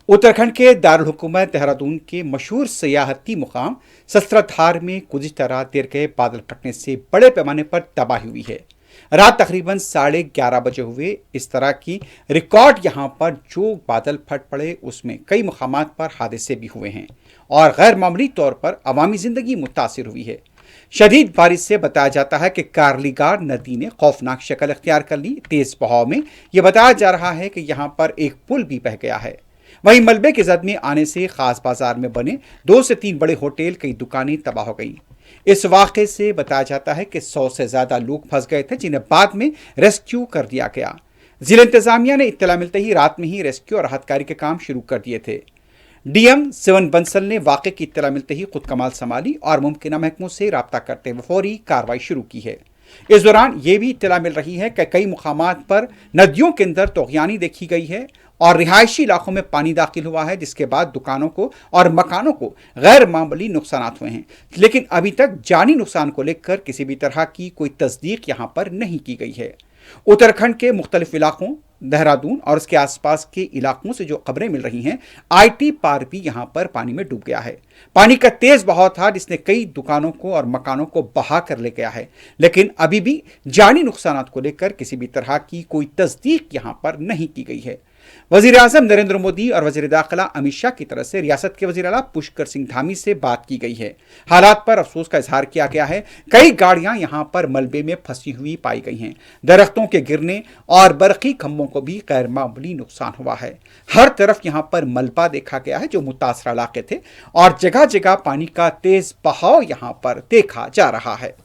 उत्तराखंड के दारुल हुकूमत देहरादून के मशहूर सियाहती मुकाम सस्त्राधार में गुज़िश्ता रात देर गए बादल फटने से बड़े पैमाने पर तबाही हुई है। रात तकरीबन 11:30 बजे हुए इस तरह की रिकॉर्ड यहाँ पर जो बादल फट पड़े उसमें कई मकामात पर हादसे भी हुए हैं और गैर मामूली तौर पर अवामी ज़िंदगी मुतासिर हुई है। शदीद बारिश से बताया जाता है कि कारलीगार नदी ने खौफनाक शक्ल अख्तियार कर ली। तेज बहाव में यह बताया जा रहा है कि यहाँ पर एक पुल भी बह गया है। वहीं मलबे के जद में आने से खास बाजार में बने 2 से 3 बड़े होटल, कई दुकानें तबाह हो गईं। इस वाक़े से बताया जाता है कि 100 से ज्यादा लोग फंस गए थे जिन्हें बाद में रेस्क्यू कर दिया गया। जिला इंतजामिया ने इत्तला मिलते ही रात में ही रेस्क्यू और राहत कार्य के काम शुरू कर दिए थे। डीएम सिवन बंसल ने वाक़े की इत्तला मिलते ही खुद कमाल संभाली और मुमकिन महकमों से रब्ता करते हुए फौरी कार्रवाई शुरू की है। इस दौरान ये भी इत्तला मिल रही है कि कई मुकामात पर नदियों के अंदर तोग़यानी देखी गई है और रिहायशी इलाकों में पानी दाखिल हुआ है, जिसके बाद दुकानों को और मकानों को गैर मामूली नुकसान हुए हैं। लेकिन अभी तक जानी नुकसान को लेकर किसी भी तरह की कोई तस्दीक यहाँ पर नहीं की गई है। उत्तराखंड के मुख्तलिफ इलाकों, देहरादून और उसके आसपास के इलाकों से जो खबरें मिल रही हैं, आईटी पार्क भी यहाँ पर पानी में डूब गया है। पानी का तेज बहाव था जिसने कई दुकानों को और मकानों को बहा कर ले गया है, लेकिन अभी भी जानी नुकसान को लेकर किसी भी तरह की कोई तस्दीक यहाँ पर नहीं की गई है। वजीर आजम नरेंद्र मोदी और वजीर दाखिला अमित शाह की तरफ से रियासत के वजीर आला पुष्कर सिंह धामी से बात की गई है। हालात पर अफसोस का इजहार किया गया है। कई गाड़ियां यहां पर मलबे में फंसी हुई पाई गई हैं। दरख्तों के गिरने और बरकी खंभों को भी गैर मामूली नुकसान हुआ है। हर तरफ यहां पर मलबा देखा गया है जो मुतासरा इलाके थे और जगह जगह पानी का तेज बहाव यहां पर देखा जा रहा है।